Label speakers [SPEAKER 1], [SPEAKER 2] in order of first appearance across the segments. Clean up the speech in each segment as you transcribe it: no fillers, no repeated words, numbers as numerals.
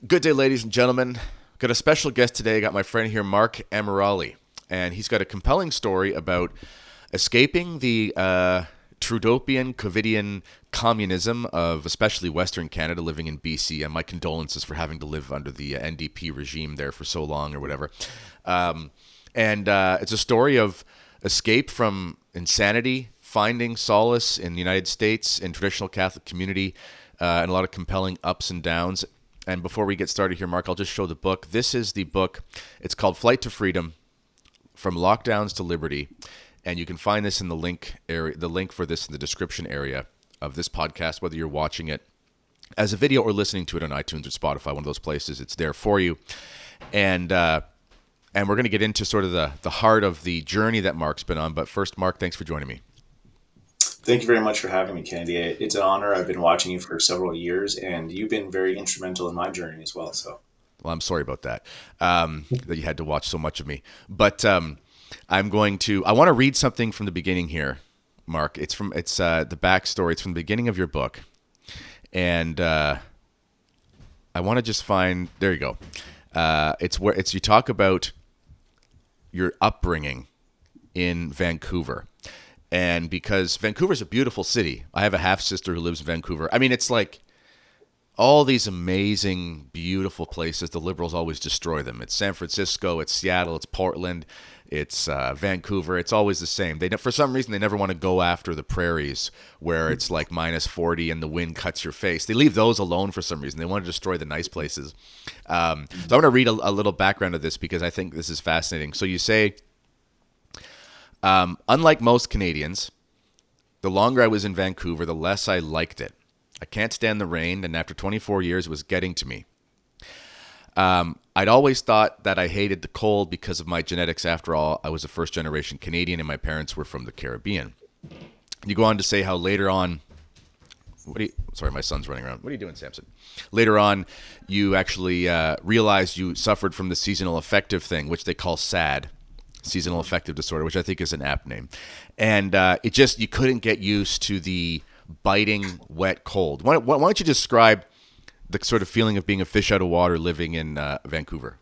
[SPEAKER 1] Good day, ladies and gentlemen. Got a special guest today. Got my friend here, Mark Ameerali, and he's got a compelling story about escaping the Trudeaupian, Covidian communism of especially Western Canada, living in BC. And my condolences for having to live under the NDP regime there for so long, or whatever. And it's a story of escape from insanity, finding solace in the United States, in traditional Catholic community, and a lot of compelling ups and downs. And before we get started here, Mark, I'll just show the book. This is the book. It's called Flight to Freedom: From Lockdowns to Liberty. And you can find this in the link area, the link for this in the description area of this podcast, whether you're watching it as a video or listening to it on iTunes or Spotify, one of those places. It's there for you. And we're going to get into sort of the heart of the journey that Mark's been on. But first, Mark, thanks for joining me.
[SPEAKER 2] Thank you very much for having me, Kennedy. It's an honor. I've been watching you for several years, and you've been very instrumental in my journey as well. So,
[SPEAKER 1] well, I'm sorry about that, that you had to watch so much of me. But I want to read something from the beginning here, Mark. It's the backstory. It's from the beginning of your book, and I want to just find. There you go. You talk about your upbringing in Vancouver. And because Vancouver's a beautiful city, I have a half-sister who lives in Vancouver. I mean, it's like all these amazing, beautiful places. The Liberals always destroy them. It's San Francisco, it's Seattle, it's Portland, it's Vancouver. It's always the same. For some reason, they never want to go after the prairies where it's like minus 40 and the wind cuts your face. They leave those alone for some reason. They want to destroy the nice places. So I want to read a little background of this because I think this is fascinating. So you say, unlike most Canadians, the longer I was in Vancouver, the less I liked it. I can't stand the rain, and after 24 years, it was getting to me. I'd always thought that I hated the cold because of my genetics. After all, I was a first-generation Canadian, and my parents were from the Caribbean. You go on to say how later on... Sorry, my son's running around. What are you doing, Samson? Later on, you actually realized you suffered from the seasonal affective thing, which they call SAD. Seasonal affective disorder, which I think is an apt name. And you couldn't get used to the biting, wet cold. Why don't you describe the sort of feeling of being a fish out of water living in Vancouver?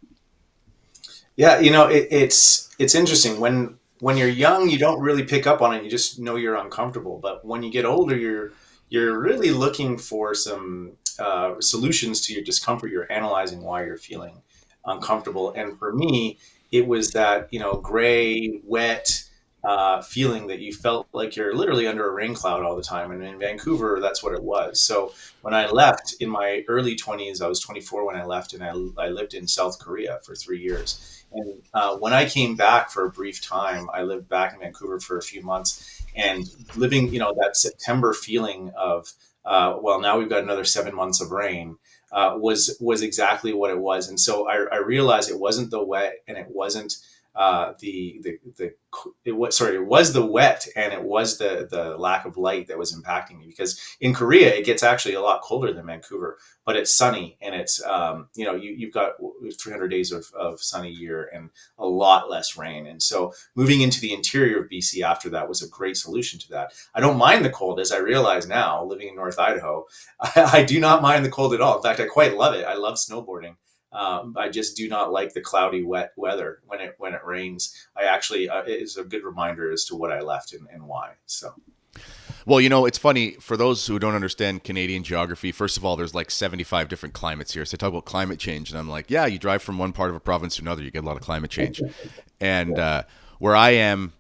[SPEAKER 2] yeah, it's interesting. When you're young, you don't really pick up on it. You just know you're uncomfortable. But when you get older, you're really looking for some solutions to your discomfort. You're analyzing why you're feeling uncomfortable. And for me, it was that gray, wet feeling that you felt like you're literally under a rain cloud all the time. And in Vancouver, that's what it was. So when I left in my early 20s, I was 24 when I left, and I lived in South Korea for 3 years. And when I came back for a brief time, I lived back in Vancouver for a few months, and living, that September feeling of, well, now we've got another 7 months of rain. Was exactly what it was. And so I realized it wasn't the wet, and it wasn't it was the wet, and it was the lack of light that was impacting me, because in Korea it gets actually a lot colder than Vancouver, but it's sunny, and it's you've got 300 days of sunny year and a lot less rain. And so moving into the interior of BC after that was a great solution to that. I don't mind the cold, as I realize now, living in North Idaho. I do not mind the cold at all. In fact, I quite love it. I love snowboarding. I just do not like the cloudy, wet weather when it rains. I actually it is a good reminder as to what I left and why. So,
[SPEAKER 1] well, it's funny for those who don't understand Canadian geography. First of all, there's like 75 different climates here. So they talk about climate change, and I'm like, yeah, you drive from one part of a province to another, you get a lot of climate change. And where I am,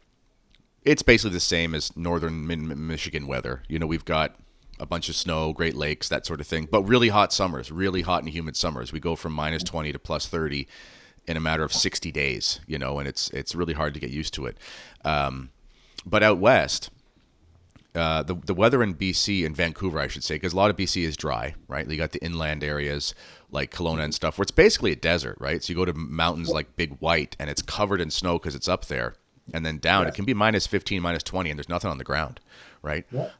[SPEAKER 1] it's basically the same as northern Michigan weather. We've got a bunch of snow, Great Lakes, that sort of thing, but really hot summers, really hot and humid summers. We go from minus 20 to plus 30 in a matter of 60 days, and it's really hard to get used to it. But out west, the weather in BC, in Vancouver, I should say, because a lot of BC is dry, right? You got the inland areas like Kelowna and stuff, where it's basically a desert, right? So you go to mountains like Big White, and it's covered in snow because it's up there. And then down, it can be minus 15, minus 20, and there's nothing on the ground, right? Yeah.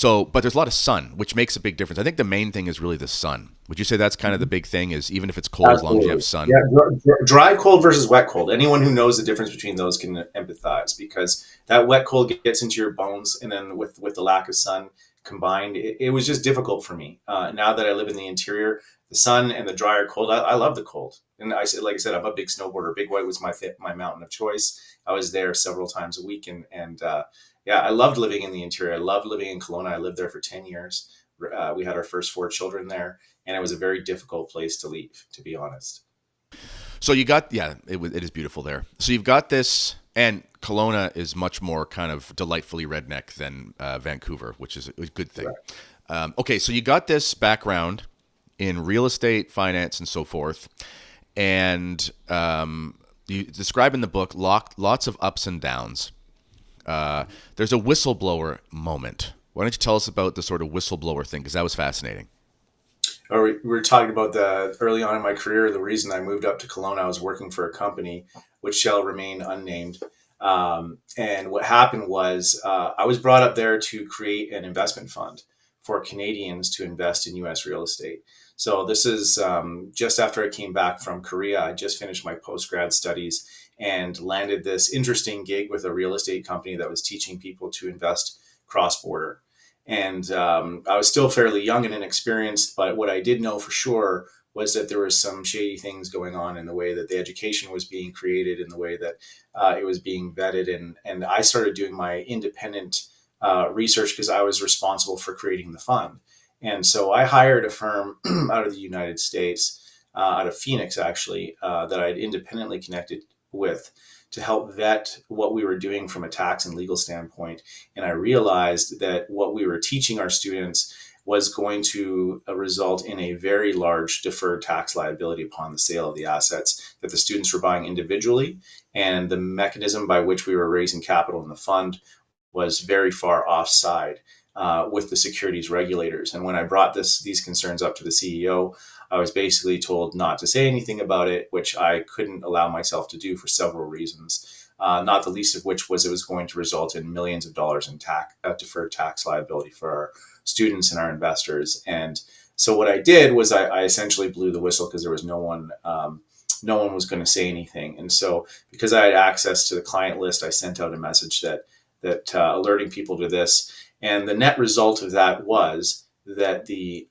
[SPEAKER 1] But there's a lot of sun, which makes a big difference. I think the main thing is really the sun. Would you say that's kind of the big thing, is even if it's cold,
[SPEAKER 2] absolutely,
[SPEAKER 1] as long as you have sun?
[SPEAKER 2] Yeah, dry cold versus wet cold. Anyone who knows the difference between those can empathize, because that wet cold gets into your bones, and then with the lack of sun combined, it was just difficult for me. Now that I live in the interior, the sun and the drier cold, I love the cold. And like I said, I'm a big snowboarder. Big White was my mountain of choice. I was there several times a week, and yeah, I loved living in the interior. I loved living in Kelowna. I lived there for 10 years. We had our first 4 children there, and it was a very difficult place to leave, to be honest.
[SPEAKER 1] So you got, yeah, it is beautiful there. So you've got this, and Kelowna is much more kind of delightfully redneck than Vancouver, which is a good thing.
[SPEAKER 2] Correct.
[SPEAKER 1] Okay, so you got this background in real estate, finance, and so forth, and you describe in the book lots of ups and downs. There's a whistleblower moment. Why don't you tell us about the sort of whistleblower thing? Because that was fascinating.
[SPEAKER 2] Or we were talking about the early on in my career, the reason I moved up to Kelowna, I was working for a company which shall remain unnamed. And what happened was I was brought up there to create an investment fund for Canadians to invest in U.S. real estate. So this is just after I came back from Korea. I just finished my post grad studies and landed this interesting gig with a real estate company that was teaching people to invest cross border. And I was still fairly young and inexperienced, but what I did know for sure was that there was some shady things going on in the way that the education was being created, in the way that it was being vetted. And I started doing my independent research because I was responsible for creating the fund. And so I hired a firm out of the United States, out of Phoenix, actually, that I'd independently connected with to help vet what we were doing from a tax and legal standpoint. And I realized that what we were teaching our students was going to result in a very large deferred tax liability upon the sale of the assets that the students were buying individually. And the mechanism by which we were raising capital in the fund was very far offside with the securities regulators. And when I brought these concerns up to the CEO, I was basically told not to say anything about it, which I couldn't allow myself to do for several reasons. Not the least of which was it was going to result in millions of dollars in deferred tax liability for our students and our investors. And so what I did was I essentially blew the whistle because there was no one was going to say anything. And so because I had access to the client list, I sent out a message that alerting people to this. And the net result of that was that the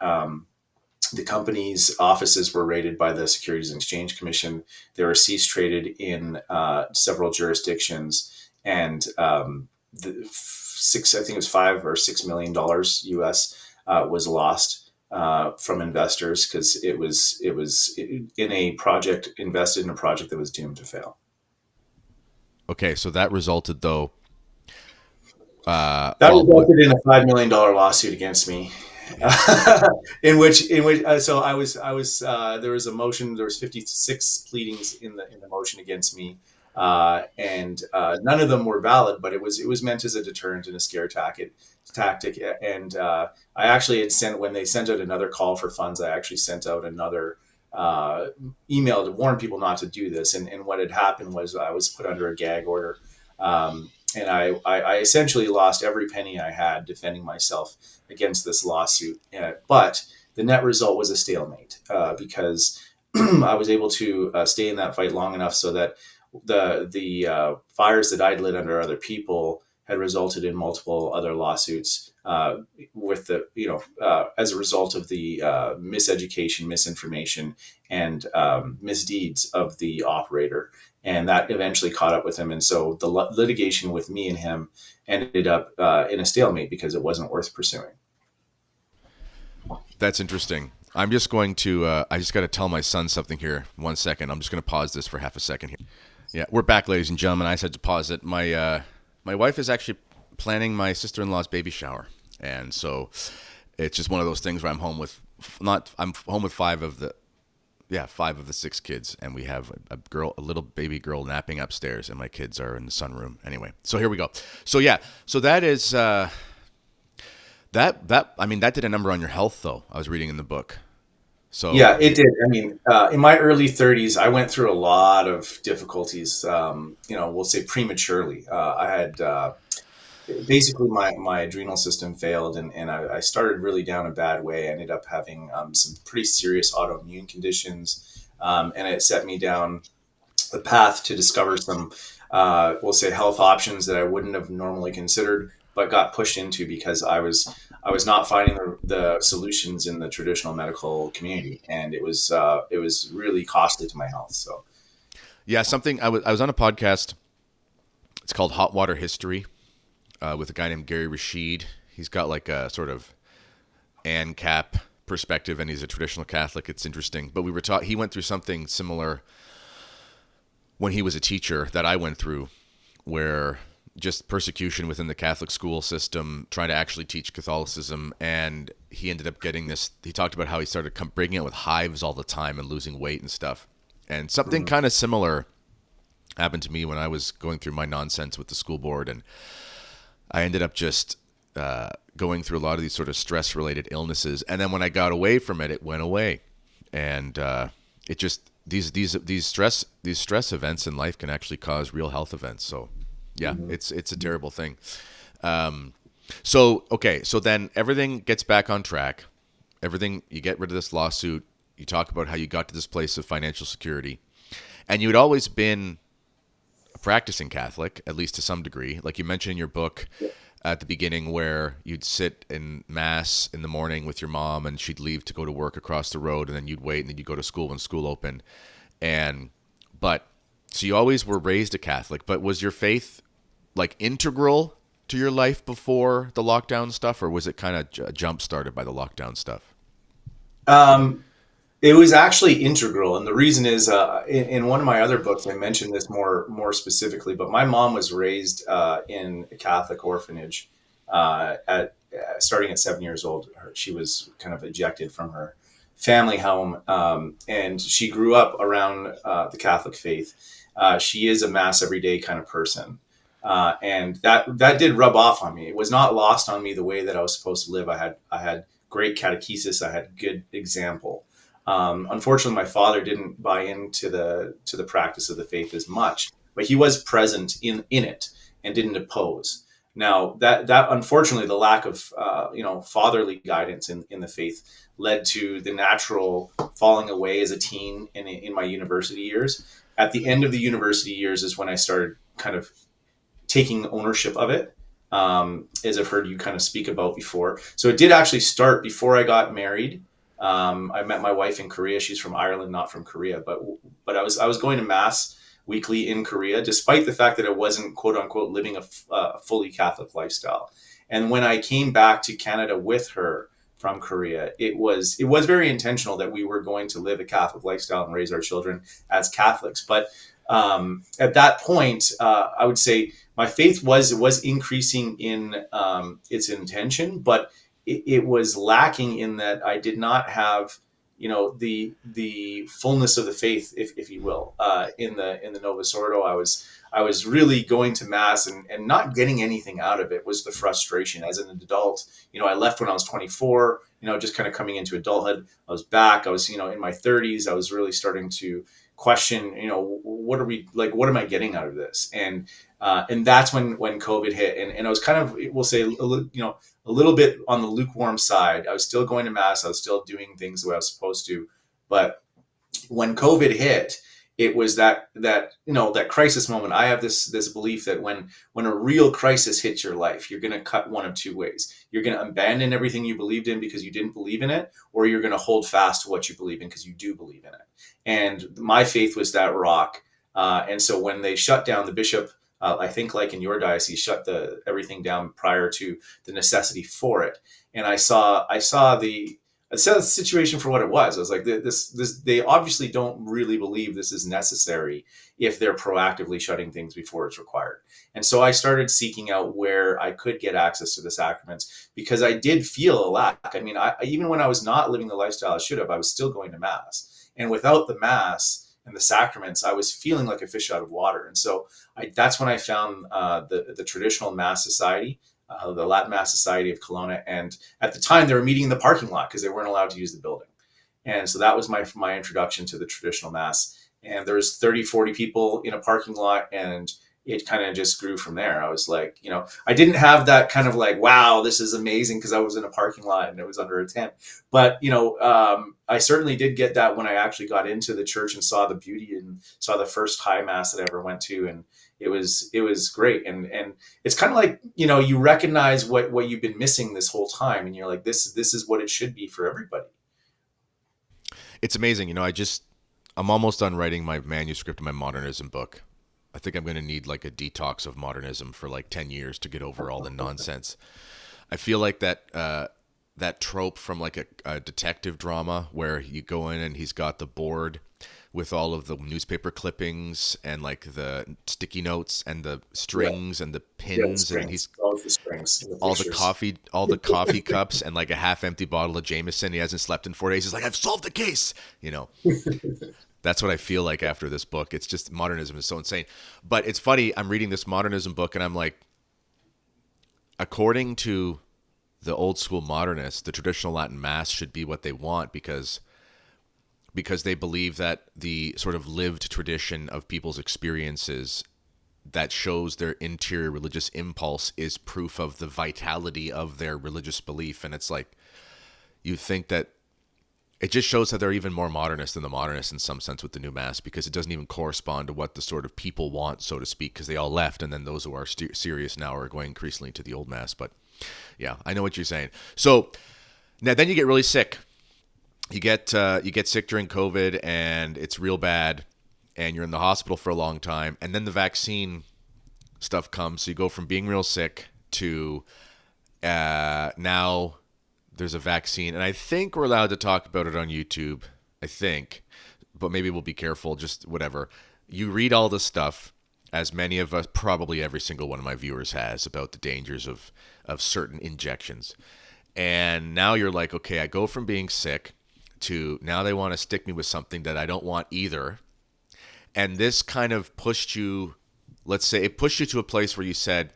[SPEAKER 2] company's offises were raided by the Securities and Exchange Commission. They were cease traded in several jurisdictions, and I think it was $5 or $6 million US was lost from investors because it was in a project invested in a project that was doomed to fail.
[SPEAKER 1] Okay, so that resulted though.
[SPEAKER 2] That
[SPEAKER 1] What?
[SPEAKER 2] resulted in a $5 million lawsuit against me.
[SPEAKER 1] Yeah.
[SPEAKER 2] In which so I was there was a motion, there was 56 pleadings in the motion against me, and none of them were valid, but it was meant as a deterrent and a scare tactic. And I actually had sent, when they sent out another call for funds, I actually sent out another uh, email to warn people not to do this. And what had happened was I was put under a gag order. And I essentially lost every penny I had defending myself against this lawsuit. But the net result was a stalemate because I was able to stay in that fight long enough so that the fires that I'd lit under other people had resulted in multiple other lawsuits with the as a result of the miseducation, misinformation, and misdeeds of the operator. And that eventually caught up with him. And so the litigation with me and him ended up in a stalemate because it wasn't worth pursuing.
[SPEAKER 1] That's interesting. I'm just going to. I just got to tell my son something here. 1 second. I'm just going to pause this for half a second here. Yeah, we're back, ladies and gentlemen. I said to pause it. My wife is actually planning my sister-in-law's baby shower, and so it's just one of those things where I'm home with five of the six kids, and we have a little baby girl napping upstairs, and my kids are in the sunroom. Anyway, so here we go. So yeah, so that is that did a number on your health, though. I was reading in the book. So
[SPEAKER 2] Yeah, it did. I mean, in my early 30s, I went through a lot of difficulties. We'll say prematurely. I had basically my adrenal system failed, and I started really down a bad way. I ended up having some pretty serious autoimmune conditions, and it set me down the path to discover some, we'll say, health options that I wouldn't have normally considered. but got pushed into because I was not finding the solutions in the traditional medical community, and it was really costly to my health. So
[SPEAKER 1] Yeah, something I was on a podcast. It's called Hot Water History with a guy named Gary Rashid. He's got like a sort of ANCAP perspective, and he's a traditional Catholic. It's interesting. But we were taught he went through something similar when he was a teacher that I went through, where just persecution within the Catholic school system, trying to actually teach Catholicism, and he ended up getting this. He talked about how he started breaking out with hives all the time and losing weight and stuff. And something
[SPEAKER 2] mhm.
[SPEAKER 1] kind of similar happened to me when I was going through my nonsense with the school board, and I ended up just going through a lot of these sort of stress-related illnesses. And then when I got away from it, it went away, and it just these stress events in life can actually cause real health events. So, yeah,
[SPEAKER 2] Mhm.
[SPEAKER 1] it's a terrible thing. Um, so okay, so then everything gets back on track. Everything, you get rid of this lawsuit. You talk about how you got to this place of financial security, and you had always been a practicing Catholic, at least to some degree. Like you mentioned in your book at the beginning, where you'd sit in mass in the morning with your mom, and she'd leave to go to work across the road, and then you'd wait, and then you'd go to school when school opened. And but so you always were raised a Catholic, but was your faith like integral to your life before the lockdown stuff, or was it kind of jump started by the lockdown stuff?
[SPEAKER 2] Um, It was actually integral, and the reason is in one of my other books I mentioned this more specifically. But my mom was raised in a Catholic orphanage at starting at 7 years old. She was kind of ejected from her family home, and she grew up around the Catholic faith. She is a mass every day kind of person, and that did rub off on me. It was not lost on me the way that I was supposed to live. I had great catechesis. I had good example. Unfortunately, my father didn't buy into the practice of the faith as much, but he was present in it and didn't oppose. Now that unfortunately the lack of fatherly guidance in the faith led to the natural falling away as a teen in my university years. At the end of the university years is when I started kind of taking ownership of it, as I've heard you kind of speak about before. So it did actually start before I got married. I met my wife in Korea. She's from Ireland, not from Korea, but I was going to mass weekly in Korea, despite the fact that I wasn't quote unquote living a fully Catholic lifestyle. And when I came back to Canada with her from Korea, it was very intentional that we were going to live a Catholic lifestyle and raise our children as Catholics. But at that point, I would say my faith was increasing in its intention, but it was lacking in that I did not have the fullness of the faith, if you will, in the Novus Ordo. I was really going to mass and not getting anything out of it was the frustration. As an adult, I left when I was 24. Just kind of coming into adulthood. I was back. I was in my 30s. I was really starting to question. What are we like? What am I getting out of this? And that's when COVID hit, and I was kind of, we'll say, a little bit on the lukewarm side. I was still going to mass. I was still doing things the way I was supposed to, but when COVID hit, it was that crisis moment. I have this belief that when a real crisis hits your life, you're going to cut one of two ways. You're going to abandon everything you believed in because you didn't believe in it, or you're going to hold fast to what you believe in because you do believe in it. And my faith was that rock. And so when they shut down, the bishop, I think, like in your diocese, shut the everything down prior to the necessity for it. And I saw the situation for what it was. I was like, this. They obviously don't really believe this is necessary if they're proactively shutting things before it's required. And so I started seeking out where I could get access to the sacraments because I did feel a lack. I mean, even when I was not living the lifestyle I should have, I was still going to mass, and without the mass and the sacraments, I was feeling like a fish out of water. And so that's when I found the traditional Mass Society, the Latin Mass Society of Kelowna, and at the time they were meeting in the parking lot because they weren't allowed to use the building. And so that was my introduction to the traditional Mass. And there's 30, 40 people in a parking lot, and it kind of just grew from there. I was like, I didn't have that kind of like, wow, this is amazing, because I was in a parking lot and it was under a tent. But I certainly did get that when I actually got into the church and saw the beauty and saw the first high mass that I ever went to, and it was great. And it's kind of like, you recognize what you've been missing this whole time, and you're like, this is what it should be for everybody.
[SPEAKER 1] It's amazing. I'm almost done writing my manuscript of my modernism book. I think I'm going to need like a detox of modernism for like 10 years to get over all the nonsense. I feel like that trope from like a detective drama where you go in and he's got the board with all of the newspaper clippings and like the sticky notes and the
[SPEAKER 2] Yeah,
[SPEAKER 1] strings and the
[SPEAKER 2] yeah, the
[SPEAKER 1] pins, and
[SPEAKER 2] springs,
[SPEAKER 1] he's
[SPEAKER 2] all the springs and the
[SPEAKER 1] all the
[SPEAKER 2] pictures.
[SPEAKER 1] coffee cups and like a half empty bottle of Jameson. He hasn't slept in 4 days. He's like, I've solved the case. That's what I feel like after this book. It's just modernism is so insane. But it's funny. I'm reading this modernism book and I'm like, according to the old school modernists, the traditional Latin mass should be what they want, because they believe that the sort of lived tradition of people's experiences that shows their interior religious impulse is proof of the vitality of their religious belief. And it's like, you think that it just shows that they're even more modernist than the modernists in some sense with the new mass, because it doesn't even correspond to what the sort of people want, so to speak, because they all left, and then those who are serious now are going increasingly to the old mass. But yeah, I know what you're saying. So now then you get really sick. You get sick during COVID, and it's real bad, and you're in the hospital for a long time, and then the vaccine stuff comes. So you go from being real sick to now there's a vaccine, and I think we're allowed to talk about it on YouTube. I think, but maybe we'll be careful. Just whatever. You read all this stuff, as many of us, probably every single one of my viewers has, about the dangers of certain injections. And now you're like, okay, I go from being sick to now they want to stick me with something that I don't want either. And this kind of pushed you, let's say, it pushed you to a place where you said,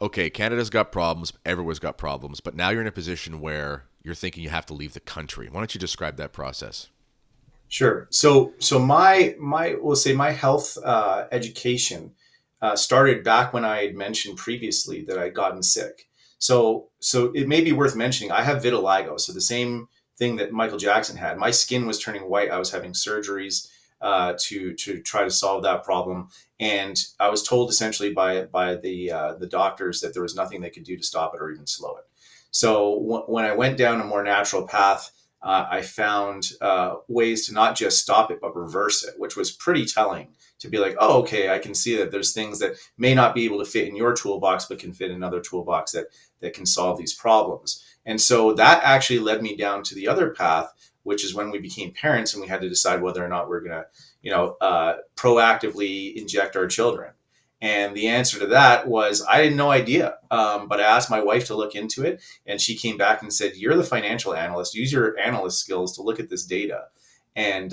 [SPEAKER 1] okay, Canada's got problems, everyone's got problems, but now you're in a position where you're thinking you have to leave the country. Why don't you describe that process?
[SPEAKER 2] Sure. So my we'll say my health education started back when I had mentioned previously that I'd gotten sick. So it may be worth mentioning. I have vitiligo, so the same thing that Michael Jackson had. My skin was turning white. I was having surgeries to try to solve that problem, and I was told essentially by the doctors that there was nothing they could do to stop it or even slow it. So when I went down a more natural path, I found ways to not just stop it, but reverse it, which was pretty telling to be like, oh, okay, I can see that there's things that may not be able to fit in your toolbox, but can fit in another toolbox that can solve these problems. And so that actually led me down to the other path, which is when we became parents and we had to decide whether or not we're going to, proactively inject our children. And the answer to that was I had no idea. But I asked my wife to look into it, and she came back and said, "You're the financial analyst. Use your analyst skills to look at this data and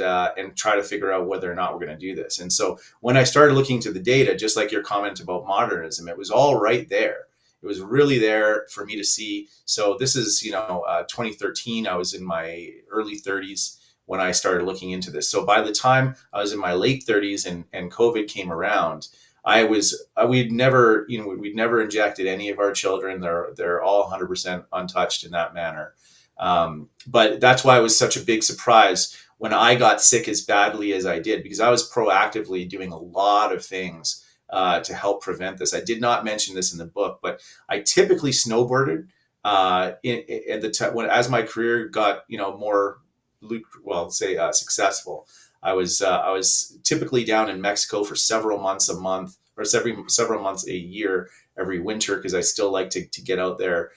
[SPEAKER 2] try to figure out whether or not we're going to do this." And so when I started looking into the data, just like your comment about modernism, it was all right there. It was really there for me to see. So this is 2013. I was in my early 30s when I started looking into this. So by the time I was in my late 30s and COVID came around, we'd never, we'd never injected any of our children. They're all 100% untouched in that manner. But that's why it was such a big surprise when I got sick as badly as I did, because I was proactively doing a lot of things to help prevent this. I did not mention this in the book, but I typically snowboarded at the time when, as my career got more, say successful. I was typically down in Mexico for several months a month, or several months a year every winter, because I still like to get out there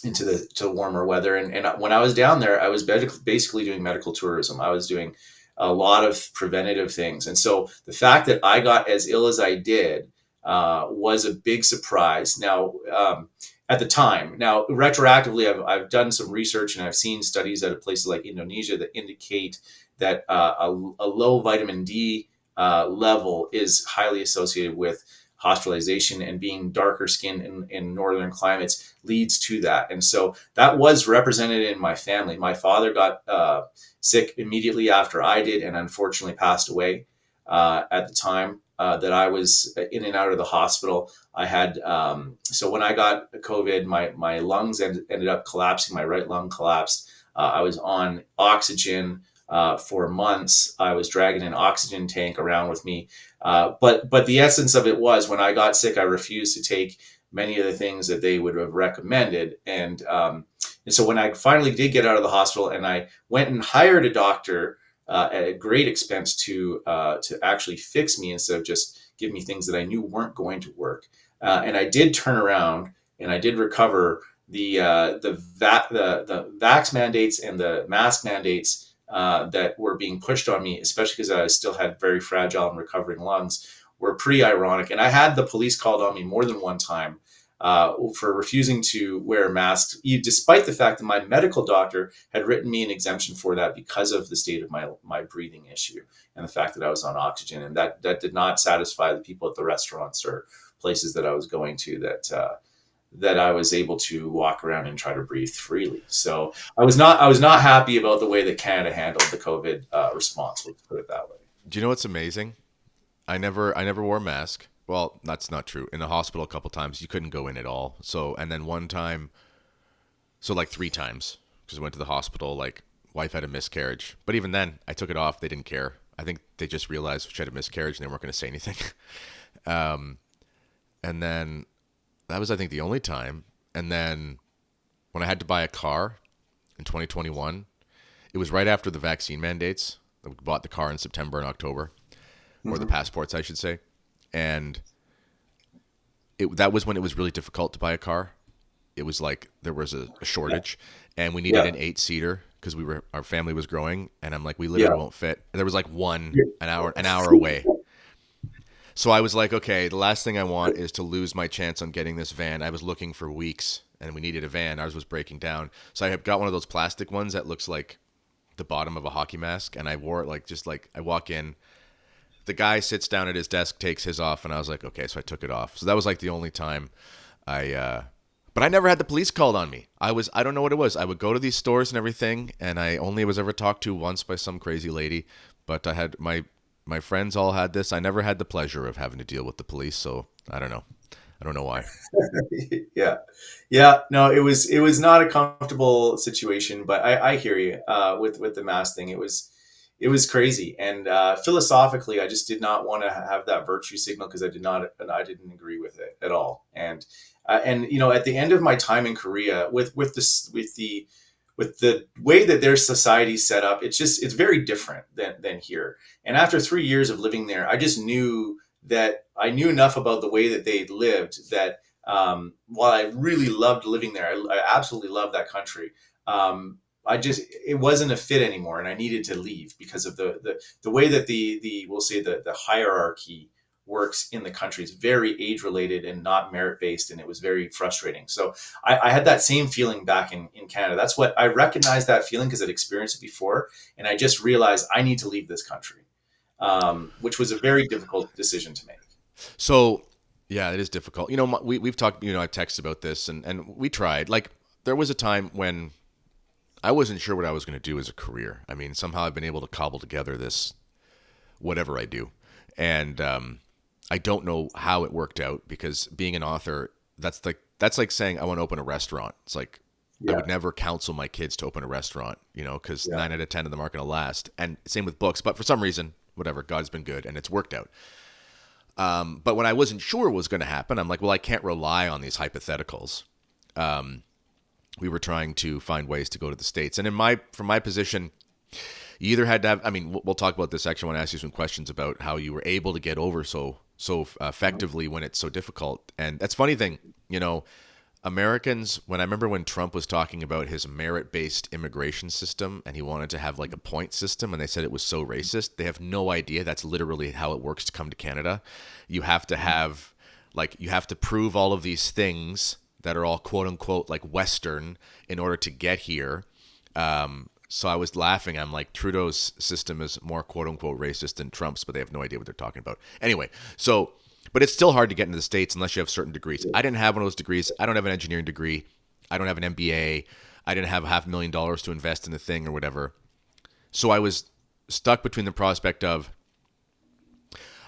[SPEAKER 2] into the to warmer weather. And when I was down there, I was basically doing medical tourism. I was doing a lot of preventative things, and so the fact that I got as ill as I did was a big surprise. Now. At the time. Now, retroactively, I've done some research and I've seen studies out of places like Indonesia that indicate that a low vitamin D level is highly associated with hospitalization, and being darker skinned in northern climates leads to that. And so that was represented in my family. My father got sick immediately after I did, and unfortunately passed away at the time. that I was in and out of the hospital. I had so when I got COVID, my lungs ended up collapsing. My right lung collapsed. I was on oxygen for months. I was dragging an oxygen tank around with me. But the essence of it was when I got sick, I refused to take many of the things that they would have recommended. And so when I finally did get out of the hospital and I went and hired a doctor at a great expense to actually fix me instead of just give me things that I knew weren't going to work. And I did turn around and I did recover the vax mandates and the mask mandates that were being pushed on me, especially because I still had very fragile and recovering lungs, were pretty ironic. And I had the police called on me more than one time for refusing to wear masks, despite the fact that my medical doctor had written me an exemption for that because of the state of my breathing issue and the fact that I was on oxygen. And that did not satisfy the people at the restaurants or places that I was going to that I was able to walk around and try to breathe freely. So I was not happy about the way that Canada handled the COVID response. Let's put it that way.
[SPEAKER 1] Do you know what's amazing? I never wore a mask. Well, that's not true. In the hospital a couple times, you couldn't go in at all. So, and then one time, so like 3 times, because I went to the hospital. Like, wife had a miscarriage, but even then, I took it off. They didn't care. I think they just realized she had a miscarriage and they weren't going to say anything. um, and then that was, I think, the only time. And then when I had to buy a car in 2021, it was right after the vaccine mandates. We bought the car in September and October, or the
[SPEAKER 2] Mm-hmm.
[SPEAKER 1] passports, I should say. And that was when it was really difficult to buy a car. It was like there was a shortage, and we needed
[SPEAKER 2] Yeah.
[SPEAKER 1] an 8-seater because our family was growing, and I'm like, we literally
[SPEAKER 2] Yeah.
[SPEAKER 1] won't fit. And there was like one an hour away. So I was like, okay, the last thing I want is to lose my chance on getting this van. I was looking for weeks, and we needed a van. Ours was breaking down, so I have got one of those plastic ones that looks like the bottom of a hockey mask, and I wore it like just like I walk in. The guy sits down at his desk, takes his off, and I was like, okay, so I took it off. So that was like the only time but I never had the police called on me. I don't know what it was. I would go to these stores and everything, and I only was ever talked to once by some crazy lady. But I had my friends all had this. I never had the pleasure of having to deal with the police, so I don't know. I don't know why.
[SPEAKER 2] Yeah, yeah. No, it was not a comfortable situation, but I hear you with the mask thing. It was crazy, and philosophically, I just did not want to have that virtue signal because I didn't agree with it at all. And at the end of my time in Korea, with the way that their society set up, it's very different than here. And after 3 years of living there, I just knew that I knew enough about the way that they lived that while I really loved living there, I absolutely love that country. It wasn't a fit anymore, and I needed to leave because of the way that the we'll say the hierarchy works in the country is very age related and not merit based, and it was very frustrating. So I had that same feeling back in Canada. That's what I recognized, that feeling, because I'd experienced it before, and I just realized I need to leave this country, which was a very difficult decision to make.
[SPEAKER 1] So yeah, it is difficult. We've talked. I've texted about this, and we tried. Like there was a time when I wasn't sure what I was going to do as a career. I mean, somehow I've been able to cobble together this whatever I do, and I don't know how it worked out because being an author, that's like saying I want to open a restaurant. It's like I
[SPEAKER 2] Yeah,
[SPEAKER 1] would never counsel my kids to open a restaurant, because
[SPEAKER 2] yeah,
[SPEAKER 1] 9 out of 10 of them aren't going to last. And same with books, but for some reason, whatever, God's been good and it's worked out. But when I wasn't sure what was going to happen, I'm like, well, I can't rely on these hypotheticals. We were trying to find ways to go to the States, and from my position, you either had to have. I mean, we'll talk about this. Actually, I want to ask you some questions about how you were able to get over so effectively when it's so difficult. And that's funny thing, Americans. When I remember when Trump was talking about his merit-based immigration system, and he wanted to have like a point system, and they said it was so racist. They have no idea that's literally how it works to come to Canada. You have to have you have to prove all of these things that are all quote unquote like Western in order to get here. So I was laughing. I'm like, Trudeau's system is more quote unquote racist than Trump's, but they have no idea what they're talking about. Anyway, but it's still hard to get into the States unless you have certain degrees. I didn't have one of those degrees. I don't have an engineering degree. I don't have an MBA. I didn't have $500,000 to invest in the thing or whatever. So I was stuck between the prospect of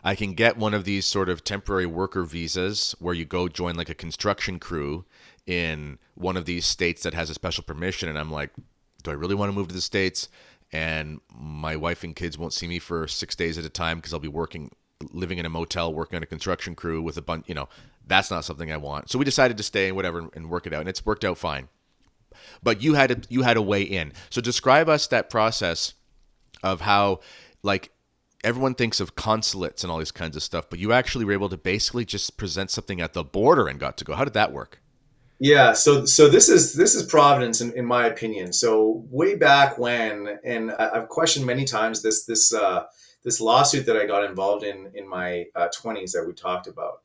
[SPEAKER 1] I can get one of these sort of temporary worker visas where you go join like a construction crew in one of these states that has a special permission. And I'm like, do I really want to move to the States? And my wife and kids won't see me for 6 days at a time because I'll be working, living in a motel, working on a construction crew with a bunch, that's not something I want. So we decided to stay and whatever and work it out. And it's worked out fine. But you had a way in. So describe us that process of how, like, everyone thinks of consulates and all these kinds of stuff, but you actually were able to basically just present something at the border and got to go. How did that work?
[SPEAKER 2] Yeah, so this is Providence in my opinion. So way back when, and I've questioned many times this lawsuit that I got involved in my 20s that we talked about.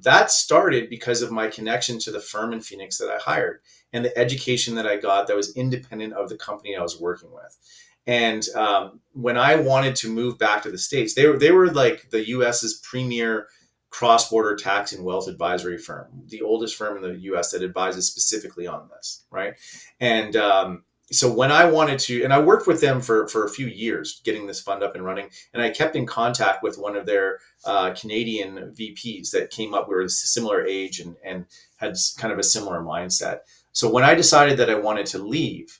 [SPEAKER 2] That started because of my connection to the firm in Phoenix that I hired and the education that I got that was independent of the company I was working with. And when I wanted to move back to the States, they were like the US's premier cross-border tax and wealth advisory firm, the oldest firm in the US that advises specifically on this, right? And so when I wanted to, and I worked with them for a few years getting this fund up and running, and I kept in contact with one of their Canadian VPs that came up. We were a similar age and had kind of a similar mindset. So when I decided that I wanted to leave,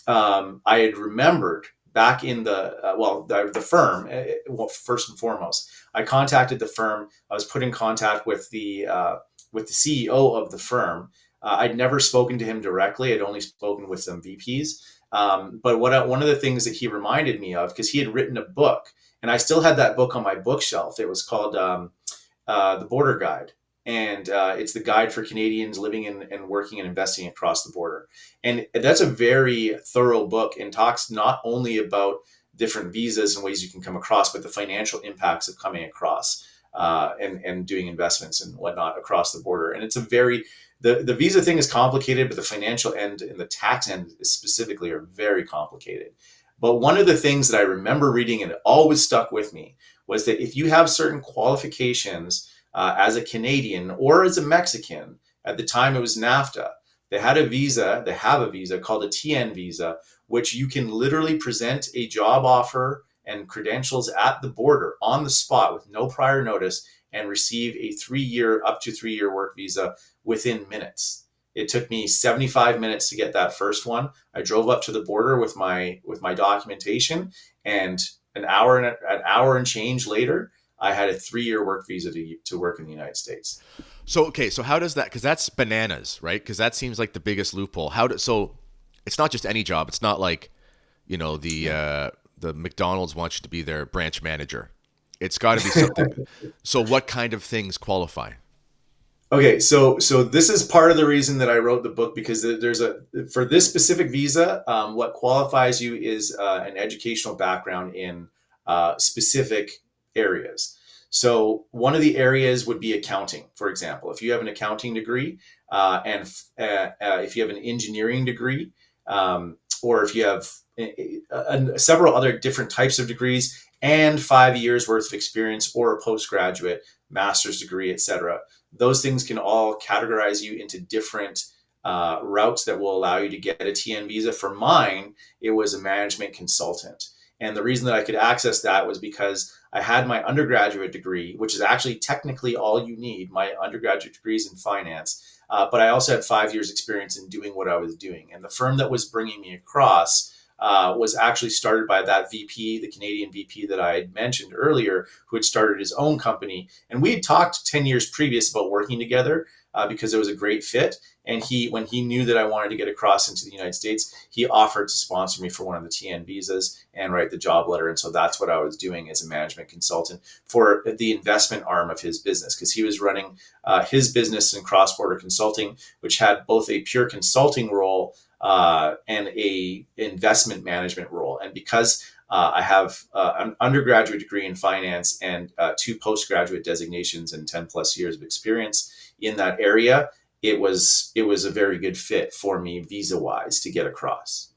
[SPEAKER 2] I had remembered back in the firm. Well, first and foremost, I contacted the firm. I was put in contact with the CEO of the firm. I'd never spoken to him directly. I'd only spoken with some VPs. But one of the things that he reminded me of, because he had written a book, and I still had that book on my bookshelf. It was called The Border Guide, and it's the guide for Canadians living and working and investing across the border. And that's a very thorough book and talks not only about different visas and ways you can come across, but the financial impacts of coming across and doing investments and whatnot across the border. And it's the visa thing is complicated, but the financial end and the tax end specifically are very complicated. But one of the things that I remember reading and it always stuck with me was that if you have certain qualifications as a Canadian or as a Mexican, at the time it was NAFTA, they have a visa called a TN visa, which you can literally present a job offer and credentials at the border on the spot with no prior notice and receive up to 3 year work visa within minutes. It took me 75 minutes to get that first one. I drove up to the border with my documentation, and an hour and change later, I had a 3 year work visa to work in the United States.
[SPEAKER 1] So okay, so how does that? Because that's bananas, right? Because that seems like the biggest loophole. So it's not just any job. It's not like the McDonald's wants you to be their branch manager. It's got to be something. So what kind of things qualify?
[SPEAKER 2] Okay, so this is part of the reason that I wrote the book, because for this specific visa, what qualifies you is an educational background in specific areas. So one of the areas would be accounting, for example. If you have an accounting degree, and if you have an engineering degree, or if you have several other different types of degrees and 5 years worth of experience or a postgraduate master's degree, etc. Those things can all categorize you into different routes that will allow you to get a TN visa. For mine, it was a management consultant. And the reason that I could access that was because I had my undergraduate degree, which is actually technically all you need. My undergraduate degree is in finance, but I also had 5 years experience in doing what I was doing. And the firm that was bringing me across was actually started by that VP, the Canadian VP that I had mentioned earlier, who had started his own company. And we had talked 10 years previous about working together because it was a great fit. And when he knew that I wanted to get across into the United States, he offered to sponsor me for one of the TN visas and write the job letter. And so that's what I was doing as a management consultant for the investment arm of his business, because he was running his business in cross-border consulting, which had both a pure consulting role and a investment management role. And because I have an undergraduate degree in finance and 2 postgraduate designations and 10 plus years of experience in that area, it was a very good fit for me visa wise to get across.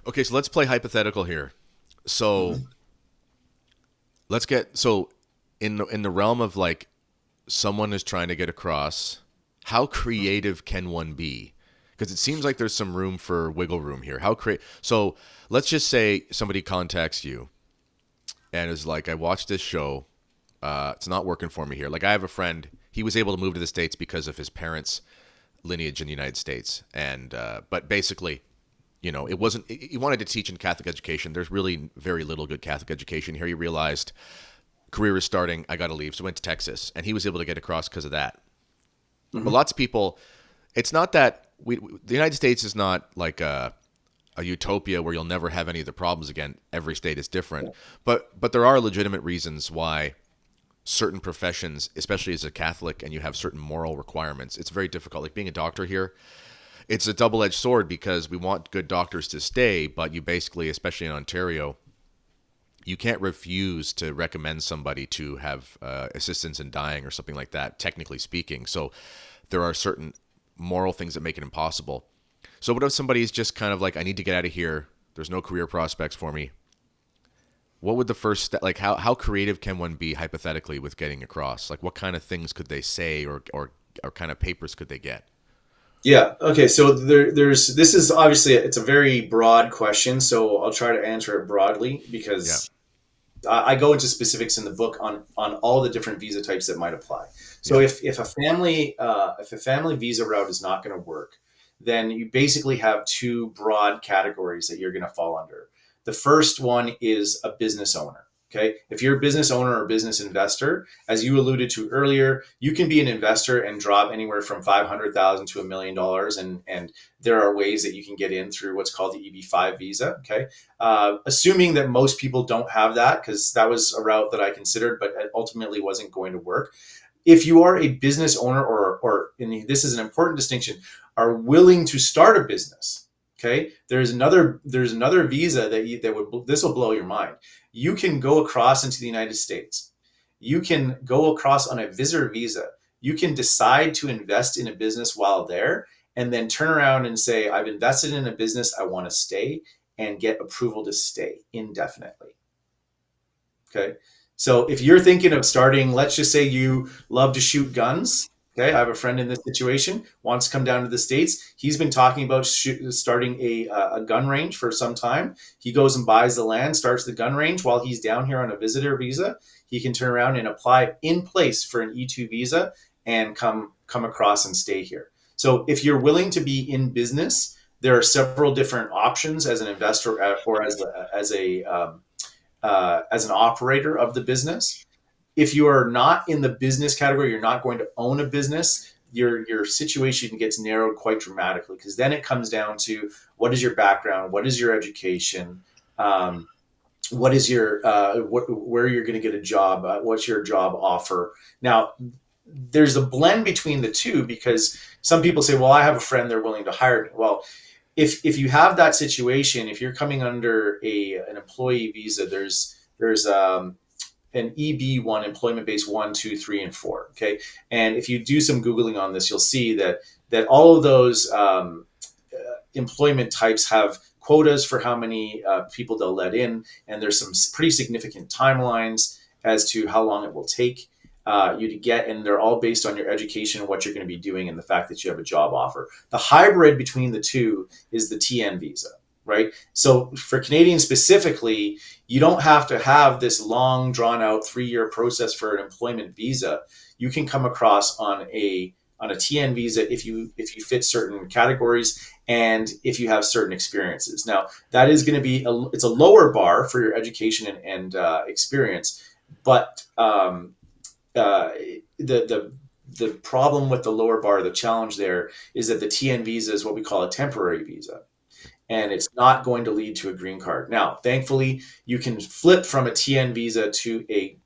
[SPEAKER 1] Okay, so let's play hypothetical here. So
[SPEAKER 2] Mm-hmm.
[SPEAKER 1] in the realm of like someone is trying to get across, how creative can one be? Because it seems like there's some room for wiggle room here. So let's just say somebody contacts you and is like, I watched this show It's not working for me here. Like I have a friend, he was able to move to the States because of his parents' lineage in the United States, and but basically, it wasn't. He wanted to teach in Catholic education. There's really very little good Catholic education here. He realized career is starting. I got to leave, so went to Texas, and he was able to get across because of that. But
[SPEAKER 2] Hmm.
[SPEAKER 1] lots of people, it's not that the United States is not like a utopia where you'll never have any of the problems again. Every state is different, but there are legitimate reasons why certain professions, especially as a Catholic, and you have certain moral requirements, it's very difficult. Like being a doctor here, it's a double-edged sword because we want good doctors to stay, but you basically, especially in Ontario, you can't refuse to recommend somebody to have assistance in dying or something like that, technically speaking. So there are certain moral things that make it impossible. So what if somebody's just kind of like, I need to get out of here. There's no career prospects for me. What would the first step, like how creative can one be hypothetically with getting across? Like what kind of things could they say or kind of papers could they get?
[SPEAKER 2] Yeah. Okay. So there's this is obviously it's a very broad question. So I'll try to answer it broadly
[SPEAKER 1] Yeah.
[SPEAKER 2] because I go into specifics in the book on all the different visa types that might apply. So
[SPEAKER 1] Yeah.
[SPEAKER 2] if a family visa route is not going to work, then you basically have two broad categories that you're going to fall under. The first one is a business owner. Okay, if you're a business owner or business investor, as you alluded to earlier, you can be an investor and drop anywhere from 500,000 to $1 million, and there are ways that you can get in through what's called the EB-5 visa. Okay, assuming that most people don't have that, because that was a route that I considered, but it ultimately wasn't going to work. If you are a business owner, or and this is an important distinction, are willing to start a business, okay, there's another visa that would this will blow your mind. You can go across into the United States. You can go across on a visitor visa. You can decide to invest in a business while there, and then turn around and say, I've invested in a business, I want to stay, and get approval to stay indefinitely. Okay. So if you're thinking of starting, let's just say you love to shoot guns. Okay. I have a friend in this situation, wants to come down to the States. He's been talking about starting a gun range for some time. He goes and buys the land, starts the gun range while he's down here on a visitor visa. He can turn around and apply in place for an E2 visa and come across and stay here. So if you're willing to be in business, there are several different options as an investor or as an operator of the business. If you are not in the business category, you're not going to own a business. Your situation gets narrowed quite dramatically because then it comes down to what is your background, what is your education, what is your where you're going to get a job, what's your job offer. Now, there's a blend between the two because some people say, "Well, I have a friend; they're willing to hire me." Well, if you have that situation, if you're coming under an employee visa, there's an EB1, employment based one, two, three, and four. Okay, and if you do some googling on this, you'll see that all of those employment types have quotas for how many people they'll let in, and there's some pretty significant timelines as to how long it will take you to get, and they're all based on your education and what you're going to be doing and the fact that you have a job offer. The hybrid between the two is the TN visa, right? So for Canadians specifically, you don't have to have this long, drawn out 3-year process for an employment visa. You can come across on a TN visa if you fit certain categories and if you have certain experiences. Now that is going to be it's a lower bar for your education and experience, but uh, the problem with the lower bar, the challenge there is that the TN visa is what we call a temporary visa, and it's not going to lead to a green card. Now, thankfully, you can flip from a TN visa to a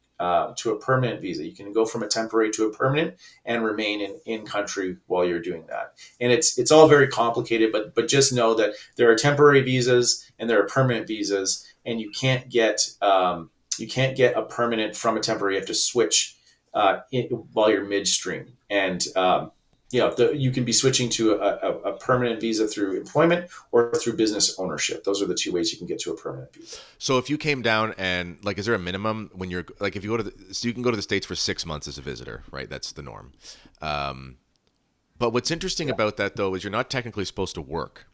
[SPEAKER 2] permanent visa. You can go from a temporary to a permanent and remain in country while you're doing that. And it's all very complicated, but just know that there are temporary visas and there are permanent visas, and you can't get a permanent from a temporary. You have to switch while you're midstream, and you can be switching to a permanent visa through employment or through business ownership. Those are the two ways you can get to a permanent visa.
[SPEAKER 1] So if you came down and like, is there a minimum when you're like, if you go to so you can go to the States for 6 months as a visitor, right? That's the norm. Um, but what's interesting
[SPEAKER 2] Yeah.
[SPEAKER 1] about that though is you're not technically supposed to work.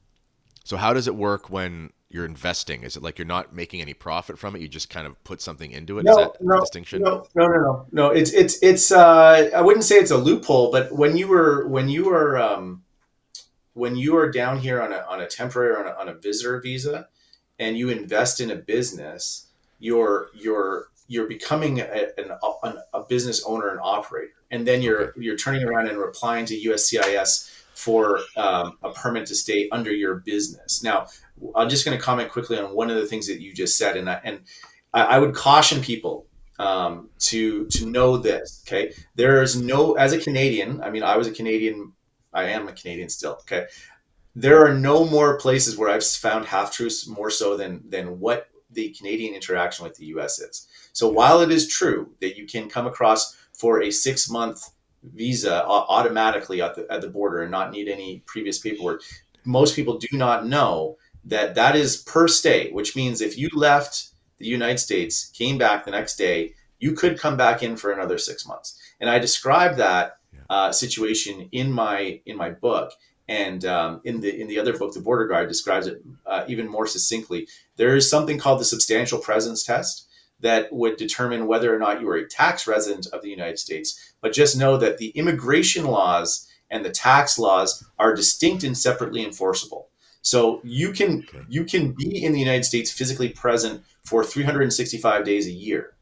[SPEAKER 1] So how does it work when you're investing? Is it like you're not making any profit from it? You just kind of put something into it? Is
[SPEAKER 2] No,
[SPEAKER 1] that the
[SPEAKER 2] no,
[SPEAKER 1] distinction?
[SPEAKER 2] no, no, no, no, no. It's. I wouldn't say it's a loophole, but when you are down here on a temporary or on a visitor visa, and you invest in a business, you're becoming a business owner and operator, and then
[SPEAKER 1] Okay.
[SPEAKER 2] you're turning around and applying to USCIS for a permit to stay under your business. Now, I'm just going to comment quickly on one of the things that you just said, and I would caution people to know this. Okay, there is no, as a Canadian. I mean, I was a Canadian. I am a Canadian still. Okay, there are no more places where I've found half truths more so than what the Canadian interaction with the U.S. is. So
[SPEAKER 1] Yeah.
[SPEAKER 2] while it is true that you can come across for a 6 month visa automatically at the border and not need any previous paperwork, most people do not know that that is per stay, which means if you left the United States, came back the next day, you could come back in for another 6 months. And I describe that
[SPEAKER 1] Yeah.
[SPEAKER 2] situation in my book, and in the other book, The Border Guide describes it even more succinctly. There is something called the substantial presence test that would determine whether or not you are a tax resident of the United States. But just know that the immigration laws and the tax laws are distinct and separately enforceable. So
[SPEAKER 1] Okay.
[SPEAKER 2] you can be in the United States physically present for 365 days a year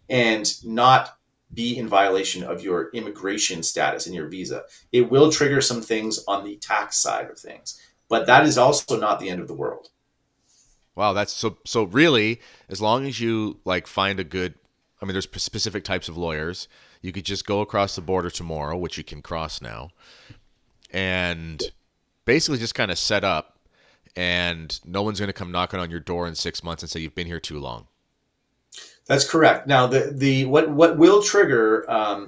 [SPEAKER 2] and not be in violation of your immigration status and your visa. It will trigger some things on the tax side of things, but that is also not the end of the world.
[SPEAKER 1] Wow, that's so really, as long as you like find a good, I mean there's specific types of lawyers. You could just go across the border tomorrow, which you can cross now, and basically just kind of set up, and no one's going to come knocking on your door in 6 months and say you've been here too long.
[SPEAKER 2] That's correct. Now, the what will trigger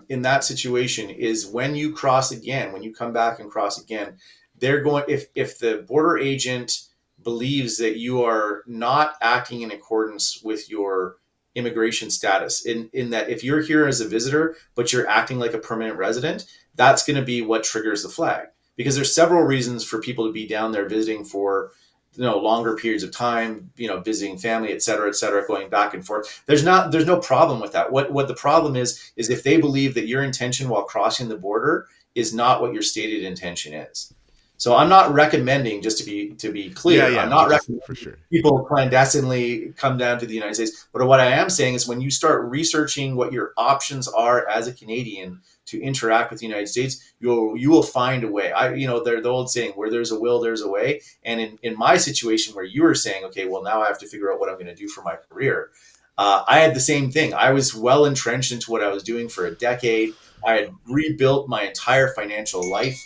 [SPEAKER 2] in that situation is when you cross again, when you come back and cross again, they're going, if the border agent believes that you are not acting in accordance with your immigration status, in that if you're here as a visitor but you're acting like a permanent resident, that's going to be what triggers the flag. Because there's several reasons for people to be down there visiting for longer periods of time, visiting family, et cetera, going back and forth. There's no problem with that. What the problem is if they believe that your intention while crossing the border is not what your stated intention is. So I'm not recommending, just to be
[SPEAKER 1] Yeah,
[SPEAKER 2] clear, I'm
[SPEAKER 1] yeah,
[SPEAKER 2] not
[SPEAKER 1] just for
[SPEAKER 2] recommending
[SPEAKER 1] sure.
[SPEAKER 2] people clandestinely come down to the United States. But what I am saying is when you start researching what your options are as a Canadian to interact with the United States, you will find a way. They're the old saying, where there's a will, there's a way. And in my situation where you were saying, okay, well, now I have to figure out what I'm going to do for my career. I had the same thing. I was well entrenched into what I was doing for a decade. I had rebuilt my entire financial life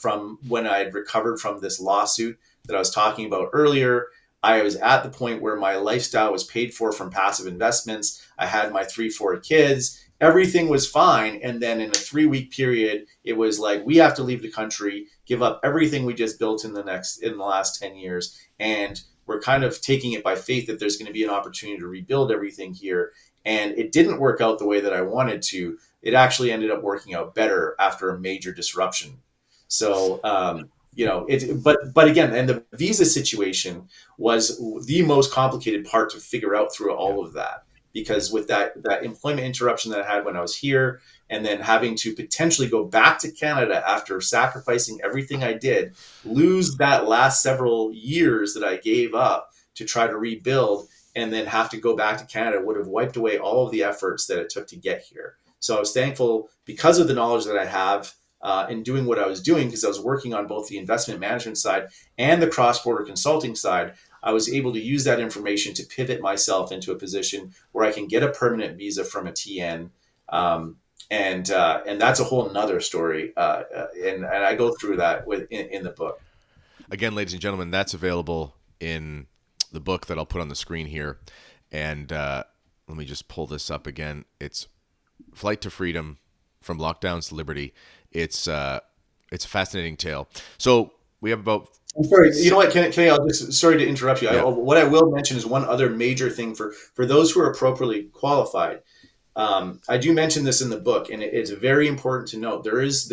[SPEAKER 2] from when I had recovered from this lawsuit that I was talking about earlier. I was at the point where my lifestyle was paid for from passive investments. I had my 3, 4 kids. Everything was fine. And then in a 3 week period, it was like, we have to leave the country, give up everything we just built in the last 10 years. And we're kind of taking it by faith that there's going to be an opportunity to rebuild everything here. And it didn't work out the way that I wanted to. It actually ended up working out better after a major disruption. So, but again, and the visa situation was the most complicated part to figure out through
[SPEAKER 1] Yeah.
[SPEAKER 2] all of that, because with that employment interruption that I had when I was here, and then having to potentially go back to Canada after sacrificing everything I did, lose that last several years that I gave up to try to rebuild, and then have to go back to Canada would have wiped away all of the efforts that it took to get here. So I was thankful because of the knowledge that I have in doing what I was doing, because I was working on both the investment management side and the cross border consulting side. I was able to use that information to pivot myself into a position where I can get a permanent visa from a TN. And that's a whole nother story. And I go through that in the book.
[SPEAKER 1] Again, ladies and gentlemen, that's available in the book that I'll put on the screen here. And let me just pull this up again. It's Flight to Freedom: From Lockdowns to Liberty. It's a fascinating tale. So we have about
[SPEAKER 2] I'm sorry. You know what, Kenny? I'll just sorry to interrupt you.
[SPEAKER 1] yeah.
[SPEAKER 2] What I will mention is one other major thing for those who are appropriately qualified. I do mention this in the book, and it's very important to note. There is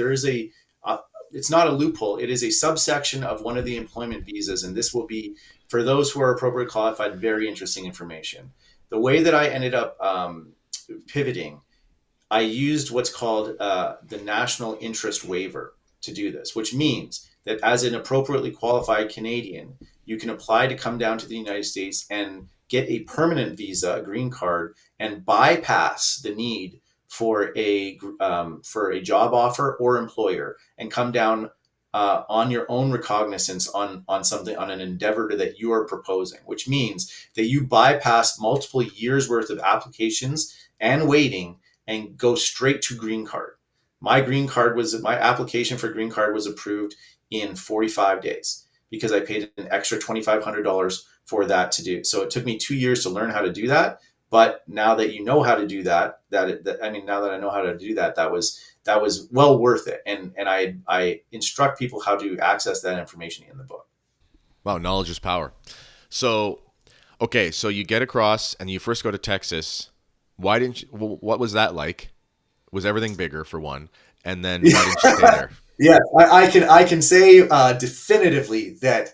[SPEAKER 2] it's not a loophole. It is a subsection of one of the employment visas, and this will be for those who are appropriately qualified, very interesting information. The way that I ended up pivoting, I used what's called the national interest waiver to do this, which means that as an appropriately qualified Canadian, you can apply to come down to the United States and get a permanent visa, a green card, and bypass the need for a job offer or employer, and come down on your own recognizance on something, on an endeavor that you are proposing, which means that you bypass multiple years worth of applications and waiting and go straight to green card. My application for green card was approved in 45 days because I paid an extra $2,500 for that to do. So it took me 2 years to learn how to do that. But now that you know how to do now that I know how to do that, that was well worth it. And I instruct people how to access that information in the book.
[SPEAKER 1] Wow, knowledge is power. So, okay, so you get across and you first go to Texas. Why didn't you, what was that like? Was everything bigger for one? And then why didn't you stay there?
[SPEAKER 2] Yes, I can say definitively that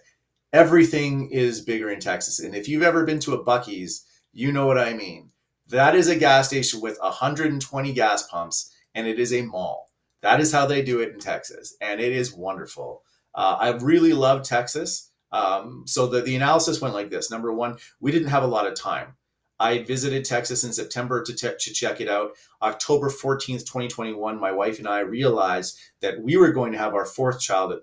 [SPEAKER 2] everything is bigger in Texas. And if you've ever been to a Buc-ee's, you know what I mean. That is a gas station with 120 gas pumps, and it is a mall. That is how they do it in Texas, and it is wonderful. I really love Texas. So the analysis went like this. Number one, we didn't have a lot of time. I visited Texas in September to check it out. October 14th, 2021, my wife and I realized that we were going to have our fifth child,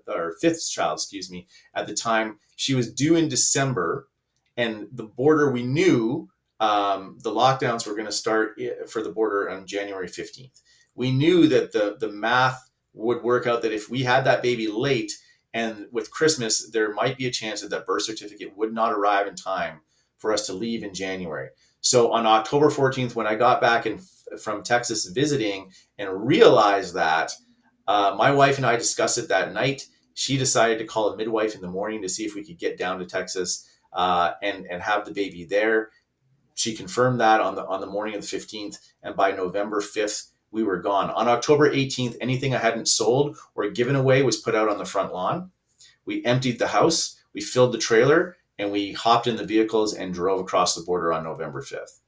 [SPEAKER 2] excuse me, at the time. She was due in December, and the border, we knew the lockdowns were going to start for the border on January 15th. We knew that the math would work out that if we had that baby late and with Christmas, there might be a chance that that birth certificate would not arrive in time for us to leave in January. So on October 14th, when I got back from Texas visiting and realized that, my wife and I discussed it that night. She decided to call a midwife in the morning to see if we could get down to Texas and have the baby there. She confirmed that on the morning of the 15th, and by November 5th, we were gone. On October 18th, anything I hadn't sold or given away was put out on the front lawn. We emptied the house, we filled the trailer, and we hopped in the vehicles and drove across the border on November 5th,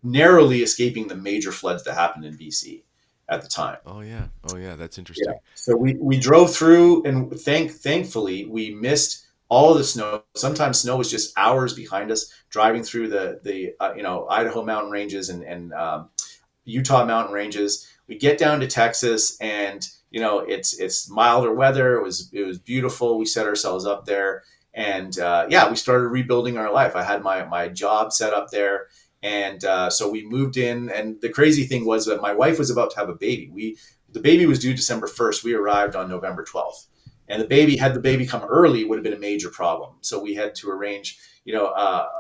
[SPEAKER 2] narrowly escaping the major floods that happened in BC at the time.
[SPEAKER 1] Oh yeah. Oh yeah, that's
[SPEAKER 2] Yeah.
[SPEAKER 1] interesting.
[SPEAKER 2] So we drove through, and thankfully we missed all of the snow. Sometimes snow was just hours behind us driving through the Idaho mountain ranges and Utah mountain ranges. We get down to Texas, and it's milder weather. It was beautiful. We set ourselves up there, and yeah, we started rebuilding our life. I had my job set up there, and so we moved in. And the crazy thing was that my wife was about to have a baby. The baby was due December 1st. We arrived on November 12th. And had the baby come early, it would have been a major problem. So we had to arrange,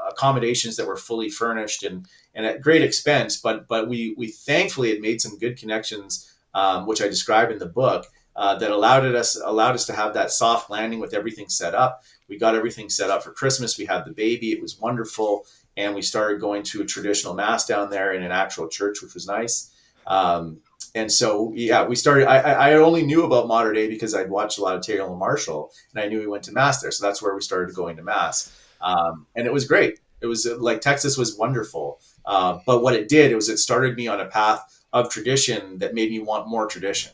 [SPEAKER 2] accommodations that were fully furnished and at great expense. But we thankfully had made some good connections, which I describe in the book, that allowed us to have that soft landing with everything set up. We got everything set up for Christmas. We had the baby. It was wonderful, and we started going to a traditional mass down there in an actual church, which was nice. And so, yeah, we started. I only knew about Mater Dei because I'd watched a lot of Taylor Marshall, and I knew he went to mass there. So that's where we started going to mass, and it was great. It was like Texas was wonderful. But what it started me on a path of tradition that made me want more tradition.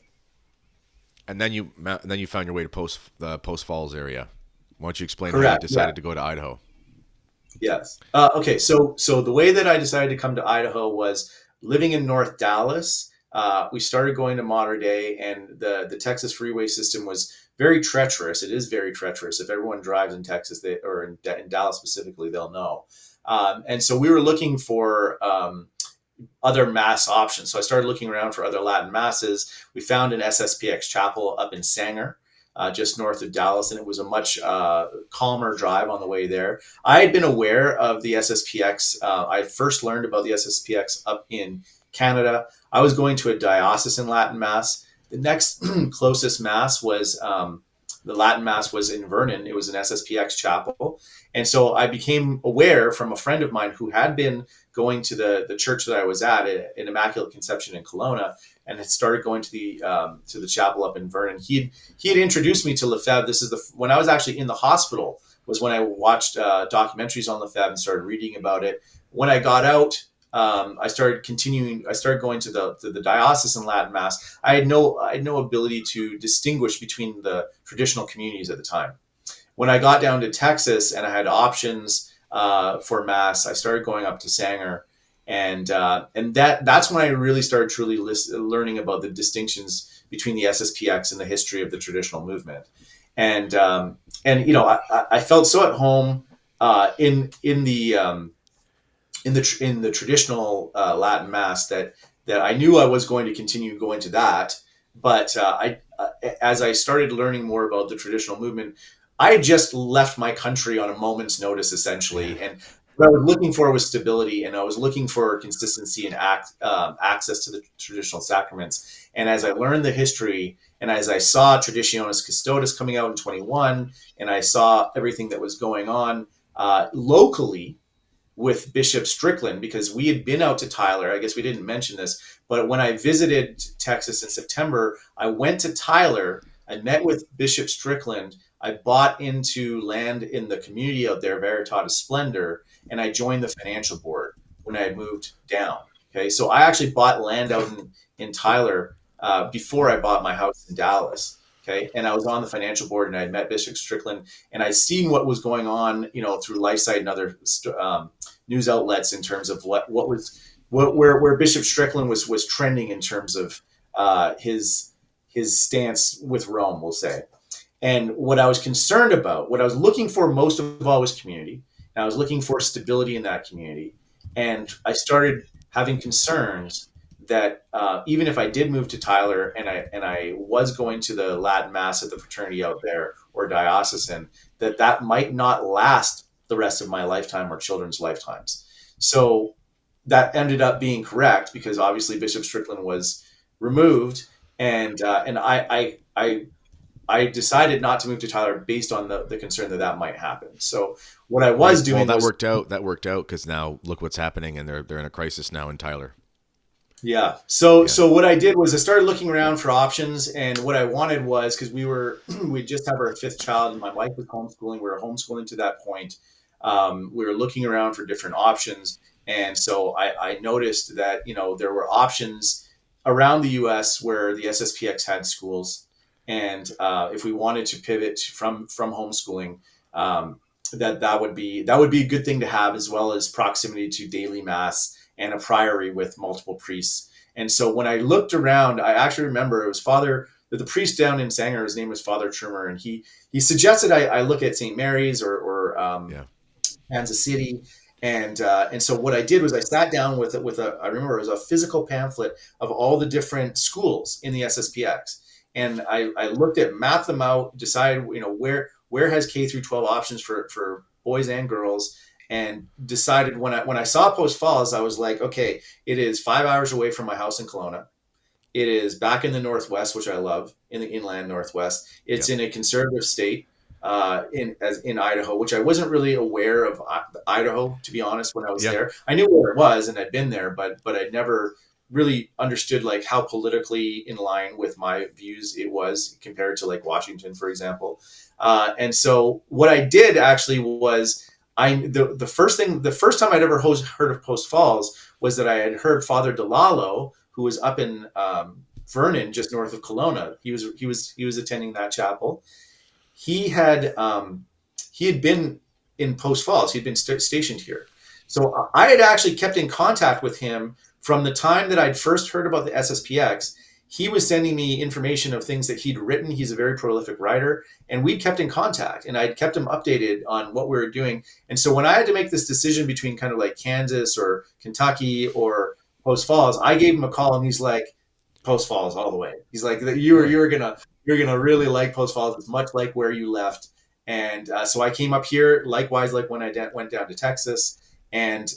[SPEAKER 1] And then you found your way to the Post Falls area. Why don't you explain how you
[SPEAKER 2] Correct. Yeah.
[SPEAKER 1] decided to go to Idaho?
[SPEAKER 2] Yes. Okay. So the way that I decided to come to Idaho was living in North Dallas. We started going to Mater Dei, and the Texas freeway system was very treacherous. It is very treacherous. If everyone drives in Texas, or in Dallas specifically, they'll know. And so we were looking for other mass options. So I started looking around for other Latin masses. We found an SSPX chapel up in Sanger, just north of Dallas, and it was a much calmer drive on the way there. I had been aware of the SSPX. I first learned about the SSPX up in Canada. I was going to a diocesan Latin mass. The next closest mass was the Latin mass was in Vernon. It was an SSPX chapel. And so I became aware from a friend of mine who had been going to the church that I was at in Immaculate Conception in Kelowna, and had started going to the chapel up in Vernon. He had introduced me to Lefebvre. This is when I was actually in the hospital was when I watched documentaries on the Lefebvre and started reading about it. When I got out, I started continuing. I started going to the diocesan Latin Mass. I had no ability to distinguish between the traditional communities at the time. When I got down to Texas and I had options for Mass, I started going up to Sanger, and that's when I really started truly learning about the distinctions between the SSPX and the history of the traditional movement. And I felt so at home in the traditional Latin Mass that I knew I was going to continue going to that. But as I started learning more about the traditional movement, I just left my country on a moment's notice,
[SPEAKER 1] Yeah.
[SPEAKER 2] essentially. And what I was looking for was stability, and I was looking for consistency and access to the traditional sacraments. And as I learned the history, and as I saw Traditionis Custodes coming out in 21, and I saw everything that was going on locally with Bishop Strickland, because we had been out to Tyler. I guess we didn't mention this, but when I visited Texas in September, I went to Tyler. I met with Bishop Strickland. I bought into land in the community out there, Veritatis Splendor, and I joined the financial board when I had moved down. Okay, so I actually bought land out in Tyler before I bought my house in Dallas. Okay, and I was on the financial board, and I had met Bishop Strickland, and I'd seen what was going on, through LifeSite and other news outlets in terms of where Bishop Strickland was trending in terms of his stance with Rome, we'll say. And what I was concerned about, what I was looking for most of all was community. And I was looking for stability in that community. And I started having concerns that even if I did move to Tyler and I was going to the Latin Mass at the fraternity out there or diocesan, that might not last the rest of my lifetime or children's lifetimes. So that ended up being correct because obviously Bishop Strickland was removed, and I decided not to move to Tyler based on the concern that might happen. So what I was
[SPEAKER 1] Right. Well,
[SPEAKER 2] doing was,
[SPEAKER 1] That worked out because now look what's happening, and they're in a crisis now in Tyler.
[SPEAKER 2] yeah. So
[SPEAKER 1] Yeah.
[SPEAKER 2] what I did was I started looking around for options, and what I wanted was, because we just have our fifth child, and my wife was homeschooling. We were homeschooling to that point. We were looking around for different options, and so I noticed that there were options around the U.S. where the SSPX had schools, and if we wanted to pivot from homeschooling, that would be a good thing to have, as well as proximity to daily mass and a priory with multiple priests. And so when I looked around, I actually remember it was the priest down in Sanger. His name was Father Trumer, and he suggested I look at St. Mary's or
[SPEAKER 1] Yeah.
[SPEAKER 2] Kansas City. And so what I did was I sat down with a I remember it was a physical pamphlet of all the different schools in the SSPX, and I looked at mapped them out, decided where has K through 12 options for boys and girls, and decided when I saw Post Falls, I was like, okay, it is 5 hours away from my house in Kelowna. It is back in the Northwest, which I love, in the inland Northwest. It's
[SPEAKER 1] Yep.
[SPEAKER 2] in a conservative state, in Idaho, which I wasn't really aware of Idaho, to be honest. When I was
[SPEAKER 1] Yeah.
[SPEAKER 2] there, I knew where it was and I'd been there, but I'd never really understood like how politically in line with my views it was compared to like Washington, for example. And so what I did actually was the first time I'd ever heard of Post Falls was that I had heard Father DeLallo, who was up in Vernon, just north of Kelowna. He was attending that chapel. He had he had been in Post Falls. He'd been stationed here, so I had actually kept in contact with him from the time that I'd first heard about the SSPX. He was sending me information of things that he'd written. He's a very prolific writer, and we kept in contact, and I'd kept him updated on what we were doing. And so when I had to make this decision between kind of like Kansas or Kentucky or Post Falls, I gave him a call, and he's like, Post Falls all the way. He's like,
[SPEAKER 1] Really.
[SPEAKER 2] you're gonna really like Post Falls. It's much like where you left. And so I came up here, likewise, like when I went down to Texas, and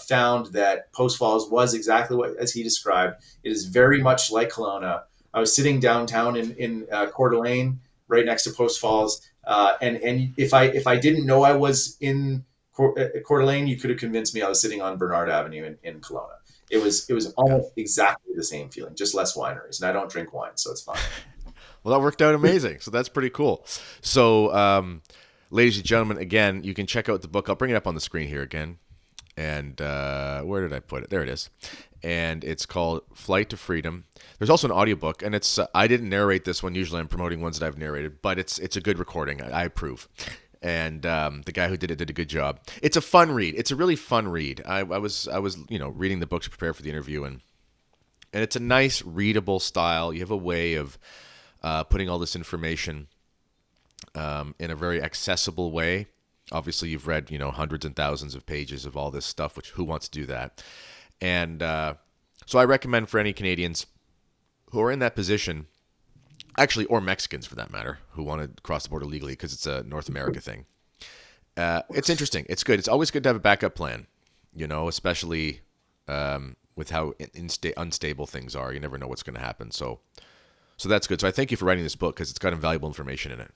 [SPEAKER 2] found that Post Falls was exactly what as he described. It is very much like Kelowna. I was sitting downtown in Coeur d'Alene, right next to Post Falls, and if I didn't know I was in Coeur d'Alene, you could have convinced me I was sitting on Bernard Avenue in Kelowna. It was
[SPEAKER 1] Yeah.
[SPEAKER 2] almost exactly the same feeling, just less wineries, and I don't drink wine, so it's fine.
[SPEAKER 1] Well, that worked out amazing. So that's pretty cool. So, ladies and gentlemen, again, you can check out the book. I'll bring it up on the screen here again. And where did I put it? There it is. And it's called Flight to Freedom. There's also an audiobook, and it's I didn't narrate this one. Usually I'm promoting ones that I've narrated, but it's a good recording. I approve. And the guy who did it did a good job. It's a fun read. It's a really fun read. I was reading the book to prepare for the interview, and it's a nice readable style. You have a way of putting all this information in a very accessible way. Obviously, you've read hundreds and thousands of pages of all this stuff, which who wants to do that? And so I recommend for any Canadians who are in that position, actually, or Mexicans for that matter, who want to cross the border legally because it's a North America thing. It's interesting. It's good. It's always good to have a backup plan, especially with how unstable things are. You never know what's going to happen. So that's good. So I thank you for writing this book because it's got invaluable information in it.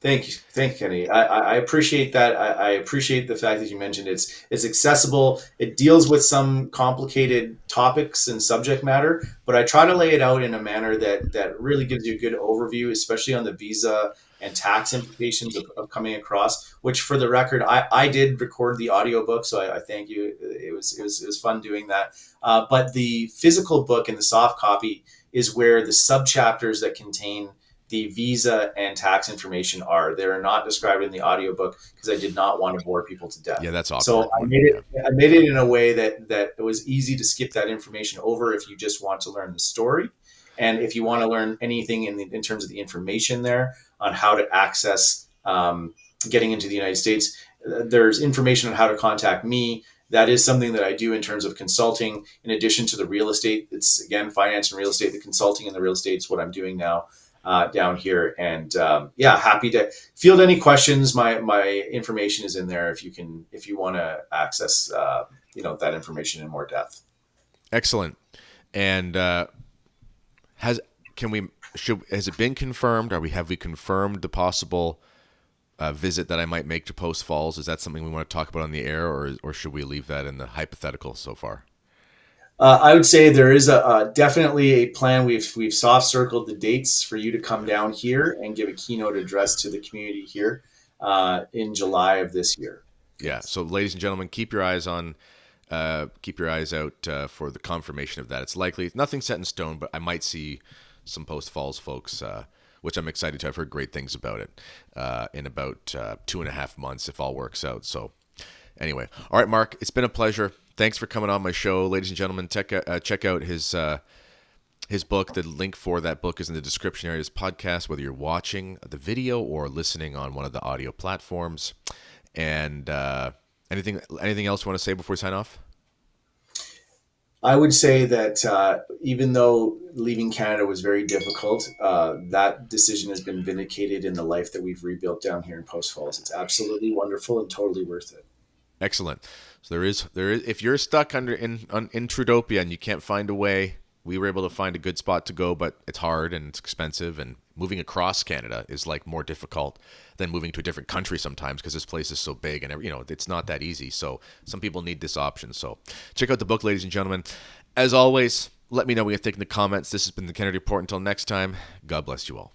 [SPEAKER 2] Thank you, Kenny. I appreciate that. I appreciate the fact that you mentioned it's accessible. It deals with some complicated topics and subject matter, but I try to lay it out in a manner that really gives you a good overview, especially on the visa and tax implications of coming across. Which, for the record, I did record the audiobook, so I thank you. It was fun doing that. But the physical book and the soft copy is where the subchapters that contain the visa and tax information are. They're not described in the audiobook because I did not want to bore people to death.
[SPEAKER 1] Yeah, that's awkward.
[SPEAKER 2] So I made it in a way that it was easy to skip that information over if you just want to learn the story. And if you want to learn anything in terms of the information there on how to access getting into the United States, there's information on how to contact me. That is something that I do in terms of consulting. In addition to the real estate, it's again finance and real estate. The consulting and the real estate is what I'm doing now. Down here, and happy to field any questions. My information is in there if you want to access that information in more depth.
[SPEAKER 1] Excellent. And has it been confirmed? Have we confirmed the possible visit that I might make to Post Falls? Is that something we want to talk about on the air, or should we leave that in the hypothetical so far?
[SPEAKER 2] I would say there is definitely a plan. We've soft circled the dates for you to come down here and give a keynote address to the community here in July of this year.
[SPEAKER 1] Yeah. So, ladies and gentlemen, keep your eyes out for the confirmation of that. It's likely nothing set in stone, but I might see some Post Falls folks, which I'm excited to. I've heard great things about it in about 2.5 months if all works out. So, anyway, all right, Mark, it's been a pleasure. Thanks for coming on my show, ladies and gentlemen. Check out his book. The link for that book is in the description area of this podcast, whether you're watching the video or listening on one of the audio platforms. And anything else you want to say before we sign off?
[SPEAKER 2] I would say that even though leaving Canada was very difficult, that decision has been vindicated in the life that we've rebuilt down here in Post Falls. It's absolutely wonderful and totally worth it.
[SPEAKER 1] Excellent. So there is. If you're stuck in Trudopia and you can't find a way, we were able to find a good spot to go, but it's hard and it's expensive, and moving across Canada is like more difficult than moving to a different country sometimes because this place is so big and it's not that easy. So some people need this option. So check out the book, ladies and gentlemen. As always, let me know what you think in the comments. This has been the Kennedy Report. Until next time, God bless you all.